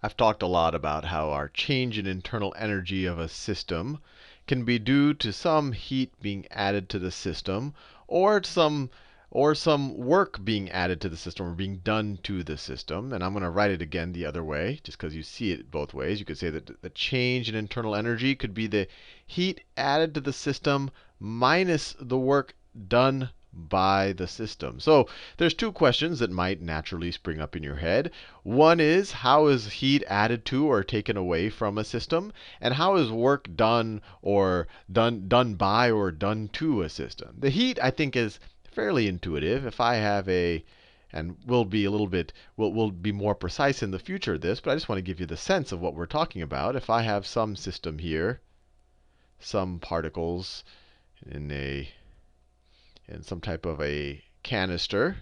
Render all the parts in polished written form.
I've talked a lot about how our change in internal energy of a system can be due to some heat being added to the system, or some work being added to the system or being done to the system. And I'm going to write it again the other way, just because you see it both ways. You could say that the change in internal energy could be the heat added to the system minus the work done by the system. So there's two questions that might naturally spring up in your head. One is, how is heat added to or taken away from a system? And how is work done or done by or done to a system? The heat, I think, is fairly intuitive. If I have and we'll be a little bit, we'll be more precise in the future of this, but I just want to give you the sense of what we're talking about. If I have some system here, some particles in some type of a canister,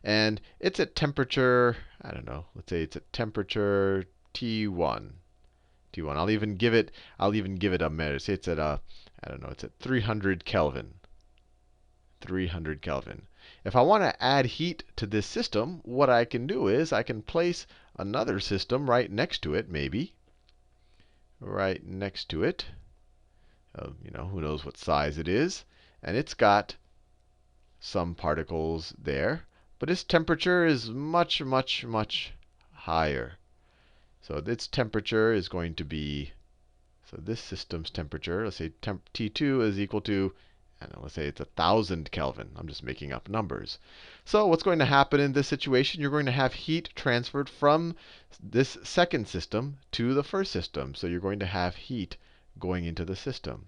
and it's at temperature, I don't know, let's say it's at temperature T1. I'll even give it a measure. Say it's at I don't know, it's at 300 Kelvin. 300 Kelvin. If I want to add heat to this system, what I can do is I can place another system right next to it, maybe. Right next to it. Who knows what size it is. And it's got some particles there. But its temperature is much, much, much higher. So its temperature is going to be, so this system's temperature, let's say T2 is equal to, and let's say it's 1,000 Kelvin. I'm just making up numbers. So what's going to happen in this situation? You're going to have heat transferred from this second system to the first system. So you're going to have heat going into the system.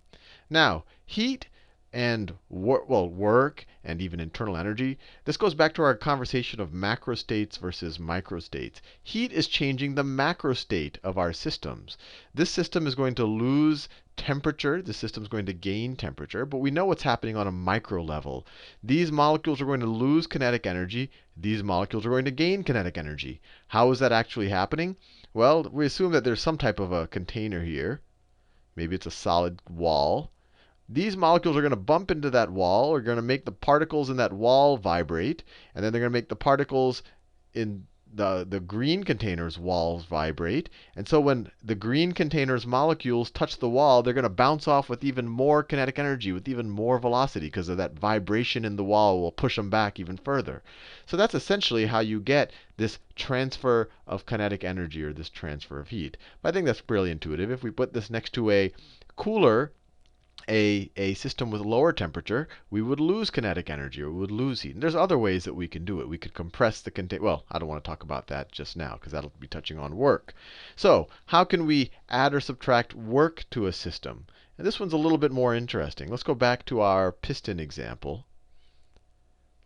Now, heat and work and even internal energy, this goes back to our conversation of macrostates versus microstates. Heat is changing the macrostate of our systems. This system is going to lose temperature. The system is going to gain temperature. But we know what's happening on a micro level. These molecules are going to lose kinetic energy. These molecules are going to gain kinetic energy. How is that actually happening? Well, we assume that there's some type of a container here. Maybe it's a solid wall. These molecules are going to bump into that wall, are going to make the particles in that wall vibrate, and then they're going to make the particles in the green container's walls vibrate. And so when the green container's molecules touch the wall, they're going to bounce off with even more kinetic energy, with even more velocity, because of that vibration in the wall will push them back even further. So that's essentially how you get this transfer of kinetic energy, or this transfer of heat. But I think that's really intuitive. If we put this next to a cooler, a system with lower temperature, we would lose kinetic energy, or we would lose heat. And there's other ways that we can do it. We could compress the container. Well, I don't want to talk about that just now, because that'll be touching on work. So how can we add or subtract work to a system? And this one's a little bit more interesting. Let's go back to our piston example.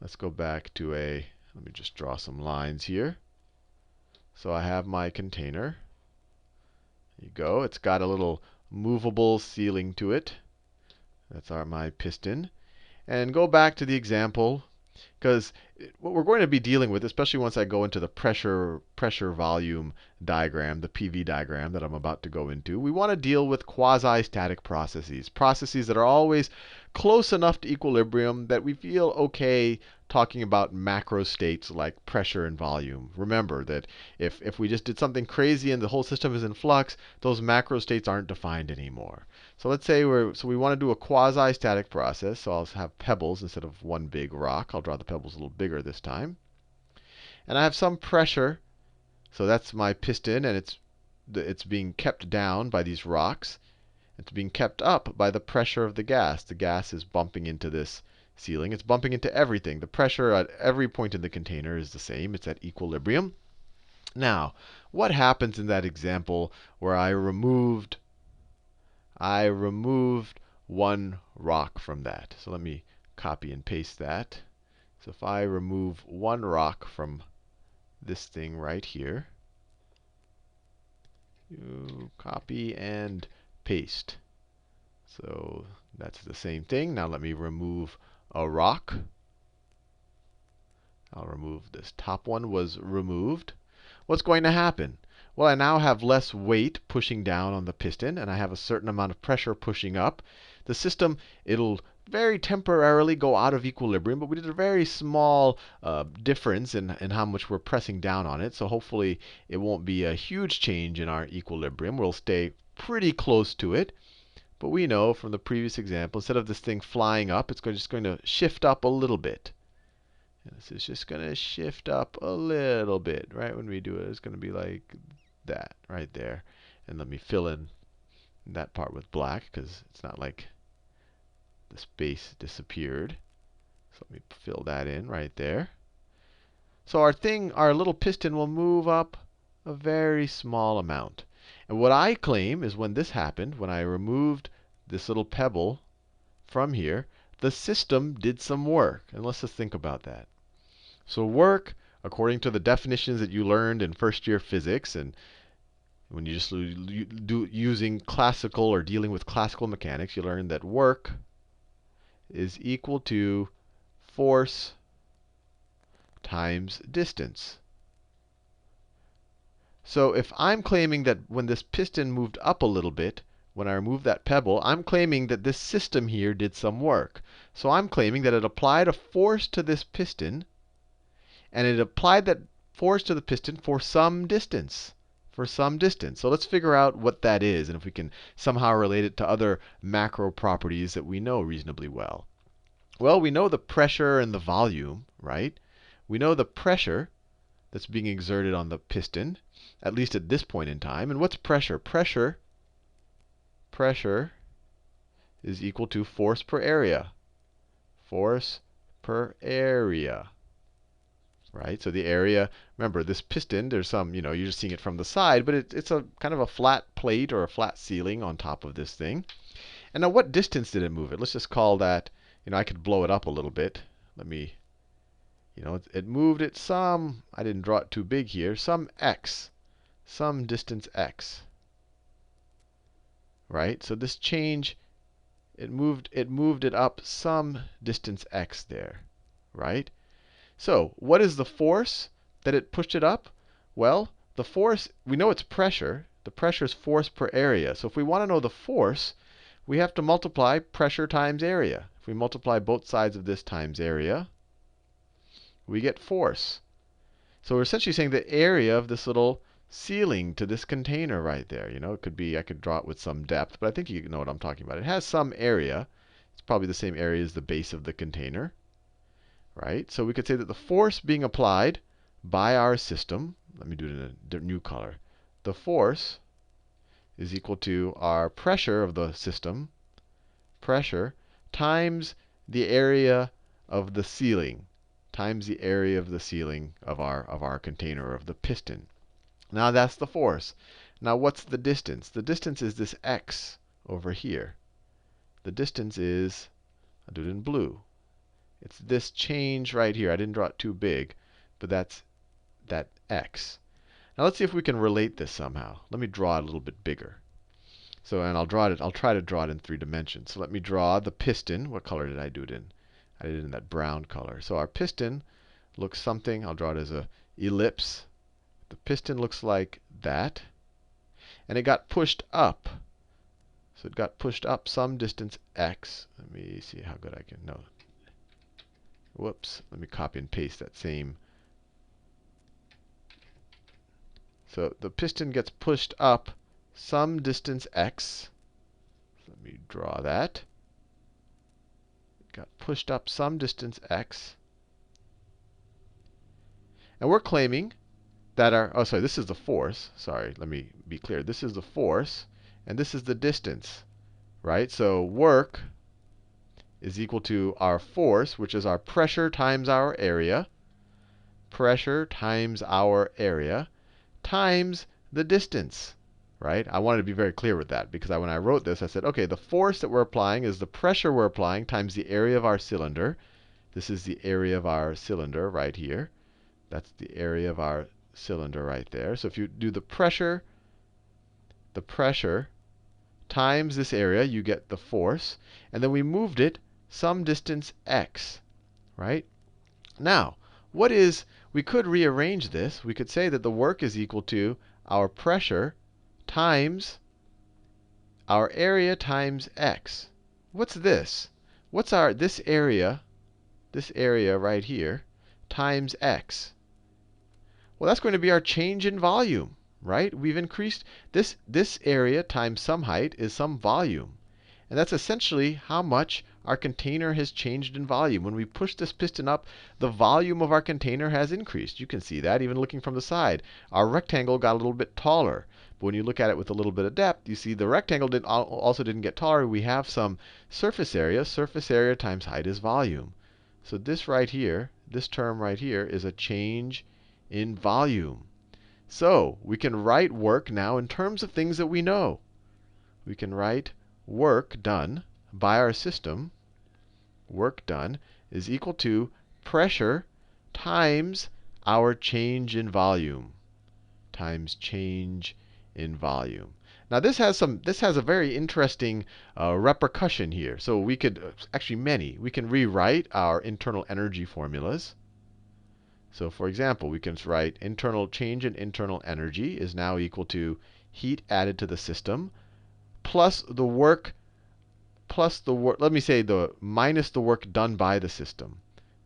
Let's go back to let me just draw some lines here. So I have my container. There you go. It's got a little movable ceiling to it. That's my piston. And go back to the example, because what we're going to be dealing with, especially once I go into the pressure volume diagram, the PV diagram that I'm about to go into, we want to deal with quasi-static processes. Processes that are always close enough to equilibrium that we feel OK talking about macro states like pressure and volume. Remember that if we just did something crazy and the whole system is in flux, those macro states aren't defined anymore. So let's say we want to do a quasi-static process. So I'll have pebbles instead of one big rock. I'll draw the pebbles a little bigger this time. And I have some pressure. So that's my piston, and it's being kept down by these rocks. It's being kept up by the pressure of the gas. The gas is bumping into this ceiling. It's bumping into everything. The pressure at every point in the container is the same. It's at equilibrium. Now, what happens in that example where I removed one rock from that? So let me copy and paste that. So if I remove one rock from this thing right here, you copy and paste. So that's the same thing. Now let me remove a rock. I'll remove this top one was removed. What's going to happen? Well, I now have less weight pushing down on the piston, and I have a certain amount of pressure pushing up. The system, it'll very temporarily go out of equilibrium, but we did a very small difference in how much we're pressing down on it. So hopefully it won't be a huge change in our equilibrium. We'll stay pretty close to it. But we know from the previous example, instead of this thing flying up, it's just going to shift up a little bit. And this is just going to shift up a little bit. Right when we do it, it's going to be like that right there. And let me fill in that part with black, because it's not like the space disappeared. So let me fill that in right there. So our little piston will move up a very small amount. And what I claim is when this happened, when I removed this little pebble from here, the system did some work. And let's just think about that. So work, according to the definitions that you learned in first year physics, and when you just do using classical or dealing with classical mechanics, you learn that work is equal to force times distance. So if I'm claiming that when this piston moved up a little bit, when I removed that pebble, I'm claiming that this system here did some work. So I'm claiming that it applied a force to this piston, and it applied that force to the piston for some distance. For some distance. So let's figure out what that is, and if we can somehow relate it to other macro properties that we know reasonably well. Well, we know the pressure and the volume, right? We know the pressure that's being exerted on the piston, at least at this point in time. And what's pressure? Pressure is equal to force per area. Force per area. Right? So the area, remember this piston, there's some, you're just seeing it from the side, but it's a kind of a flat plate or a flat ceiling on top of this thing. And now what distance did it move it? Let's just call that, I could blow it up a little bit. Let me, it moved it some, I didn't draw it too big here, some x, some distance x. Right? So this change, it moved it up some distance x there. Right? So what is the force that it pushed it up? Well, the force, we know it's pressure. The pressure is force per area. So if we want to know the force, we have to multiply pressure times area. If we multiply both sides of this times area, we get force. So we're essentially saying the area of this little ceiling to this container right there. It could be, I could draw it with some depth, but I think you know what I'm talking about. It has some area. It's probably the same area as the base of the container. Right? So we could say that the force being applied by our system, let me do it in a new color. The force is equal to our pressure of the system, pressure, times the area of the ceiling, times the area of the ceiling of our container, of the piston. Now that's the force. Now what's the distance? The distance is this x over here. The distance is, I'll do it in blue. It's this change right here. I didn't draw it too big, but that's that x. Now let's see if we can relate this somehow. Let me draw it a little bit bigger. So, and I'll try to draw it in 3 dimensions. So let me draw the piston. What color did I do it in? I did it in that brown color. So our piston looks something, I'll draw it as a ellipse. The piston looks like that. And it got pushed up. So it got pushed up some distance x. Let me see how good I can, no. Whoops, let me copy and paste that same. So the piston gets pushed up some distance x. Let me draw that. It got pushed up some distance x. And we're claiming that this is the force. Sorry, let me be clear. This is the force, and this is the distance. Right? So work is equal to our force, which is our pressure times our area. Pressure times our area times the distance. Right? I wanted to be very clear with that, because when I wrote this, I said, OK, the force that we're applying is the pressure we're applying times the area of our cylinder. This is the area of our cylinder right here. That's the area of our cylinder right there. So if you do the pressure times this area, you get the force. And then we moved it some distance x. Right? Now, we could rearrange this. We could say that the work is equal to our pressure times our area times x. What's this? What's this area right here, times x? Well, that's going to be our change in volume, right? We've increased this area times some height is some volume. And that's essentially how much our container has changed in volume. When we push this piston up, the volume of our container has increased. You can see that even looking from the side. Our rectangle got a little bit taller. But when you look at it with a little bit of depth, you see the rectangle also didn't get taller. We have some surface area. Surface area times height is volume. So this right here, this term right here, is a change in volume. So we can write work now in terms of things that we know. We can write work done by our system, work done, is equal to pressure times our change in volume, times change in volume. Now this has a very interesting repercussion here. So we could actually we can rewrite our internal energy formulas. So for example, we can write internal change in internal energy is now equal to heat added to the system plus the work let me say minus the work done by the system.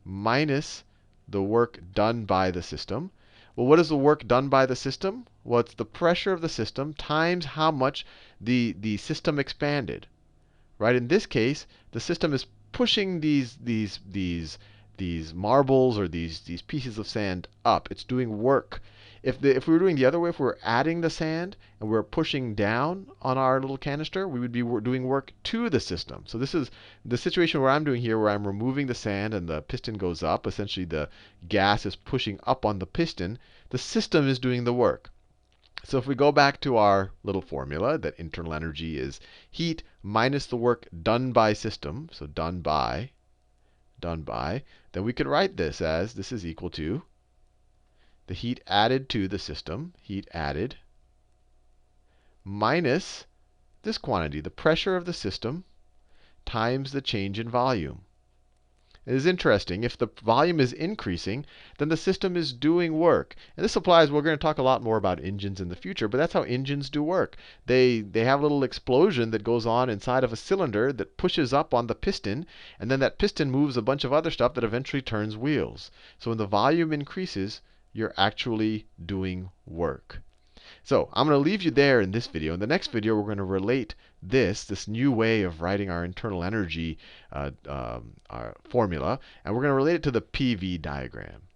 Minus the work done by the system. Well, what is the work done by the system? Well, it's the pressure of the system times how much the system expanded. Right? In this case, the system is pushing these marbles or these pieces of sand up. It's doing work. If we were doing the other way, if we were adding the sand and we were pushing down on our little canister, we would be doing work to the system. So this is the situation where I'm doing here, where I'm removing the sand and the piston goes up. Essentially, the gas is pushing up on the piston. The system is doing the work. So if we go back to our little formula, that internal energy is heat minus the work done by system, so done by, then we could write this as this is equal to the heat added to the system, heat added, minus this quantity, the pressure of the system, times the change in volume. It is interesting. If the volume is increasing, then the system is doing work. And this applies, we're going to talk a lot more about engines in the future, but that's how engines do work. They have a little explosion that goes on inside of a cylinder that pushes up on the piston, and then that piston moves a bunch of other stuff that eventually turns wheels. So when the volume increases, you're actually doing work. So I'm going to leave you there in this video. In the next video, we're going to relate this new way of writing our internal energy our formula, and we're going to relate it to the PV diagram.